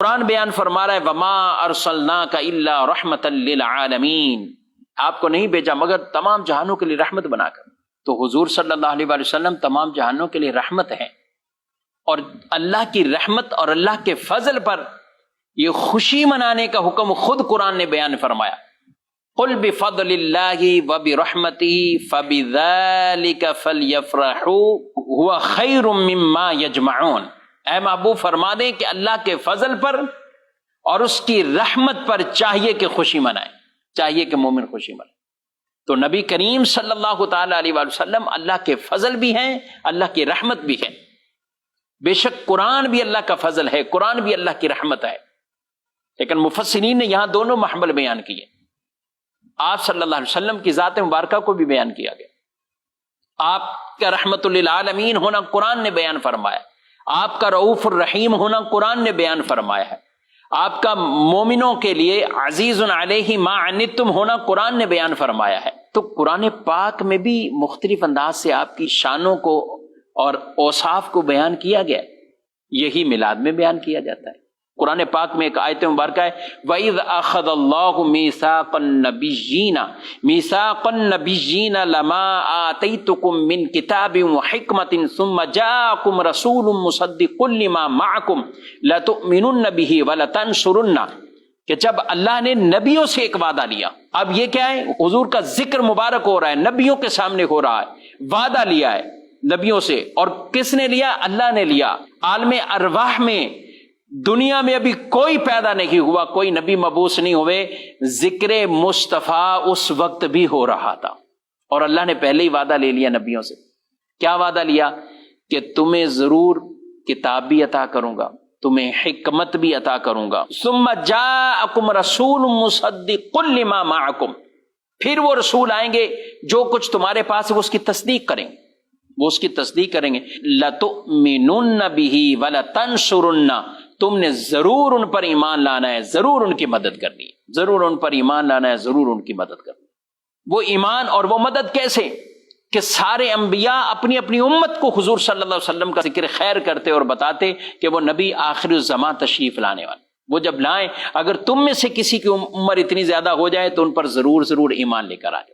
قرآن بیان فرما رہا ہے وما ارسلناک الا رحمتا للعالمین، آپ کو نہیں بھیجا مگر تمام جہانوں کے لیے رحمت بنا کر۔ تو حضور صلی اللہ علیہ وآلہ وسلم تمام جہانوں کے لیے رحمت ہیں، اور اللہ کی رحمت اور اللہ کے فضل پر یہ خوشی منانے کا حکم خود قرآن نے بیان فرمایا۔ قل بفضل اللہ وبرحمتہ فبذلک فلیفرحوا هو خیر مما یجمعون، اے محبوب فرما دیں کہ اللہ کے فضل پر اور اس کی رحمت پر چاہیے کہ خوشی منائیں، چاہیے کہ مومن خوشی منائیں۔ تو نبی کریم صلی اللہ تعالی علیہ وآلہ وسلم اللہ کے فضل بھی ہیں، اللہ کی رحمت بھی ہے۔ بے شک قرآن بھی اللہ کا فضل ہے، قرآن بھی اللہ کی رحمت ہے، لیکن مفسرین نے یہاں دونوں محمل بیان کیے۔ آپ صلی اللہ علیہ وسلم کی ذات مبارکہ کو بھی بیان کیا گیا، آپ کا رحمت للعالمین ہونا قرآن نے بیان فرمایا، آپ کا رؤوف الرحیم ہونا قرآن نے بیان فرمایا ہے، آپ کا مومنوں کے لیے عزیز علیہ ما عنتم ہونا قرآن نے بیان فرمایا ہے۔ تو قرآن پاک میں بھی مختلف انداز سے آپ کی شانوں کو اور اوصاف کو بیان کیا گیا، یہی میلاد میں بیان کیا جاتا ہے۔ قرآن پاک میں ایک آیت مبارکہ ہے وَإِذْ أَخَذَ اللَّهُ مِيثَاقَ النَّبِيِّينَ لَمَا آتَيْتُكُم مِّن كِتَابٍ وَحِكْمَةٍ ثُمَّ جَاءَكُمْ رَسُولٌ مُصَدِّقٌ لِّمَا مَعَكُمْ لَتُؤْمِنُنَّ بِهِ وَلَتَنصُرُنَّ، کہ جب اللہ نے نبیوں سے ایک وعدہ لیا، اب یہ کیا ہے؟ حضور کا ذکر مبارک ہو رہا ہے، نبیوں کے سامنے ہو رہا ہے، وعدہ لیا ہے نبیوں سے، اور کس نے لیا؟ اللہ نے لیا۔ عالم ارواح میں دنیا میں ابھی کوئی پیدا نہیں ہوا، کوئی نبی مبعوث نہیں ہوئے، ذکر مصطفیٰ اس وقت بھی ہو رہا تھا، اور اللہ نے پہلے ہی وعدہ لے لیا نبیوں سے۔ کیا وعدہ لیا؟ کہ تمہیں ضرور کتاب بھی عطا کروں گا، تمہیں حکمت بھی عطا کروں گا۔ ثم جاءکم رسول مصدق لما معکم، پھر وہ رسول آئیں گے جو کچھ تمہارے پاس ہے وہ اس کی تصدیق کریں گے، وہ اس کی تصدیق کریں گے۔ لَتُؤْمِنُنَّ بِهِ وَلَتَنْصُرُنَّ، تم نے ضرور ان پر ایمان لانا ہے، ضرور ان کی مدد کرنی ہے، ضرور ان پر ایمان لانا ہے، ضرور ان کی مدد کرنی ہے۔ وہ ایمان اور وہ مدد کیسے؟ کہ سارے انبیاء اپنی اپنی امت کو حضور صلی اللہ علیہ وسلم کا ذکر خیر کرتے اور بتاتے کہ وہ نبی آخر الزمان تشریف لانے والے، وہ جب لائیں، اگر تم میں سے کسی کی عمر اتنی زیادہ ہو جائے تو ان پر ضرور ایمان لے کر آ جائے۔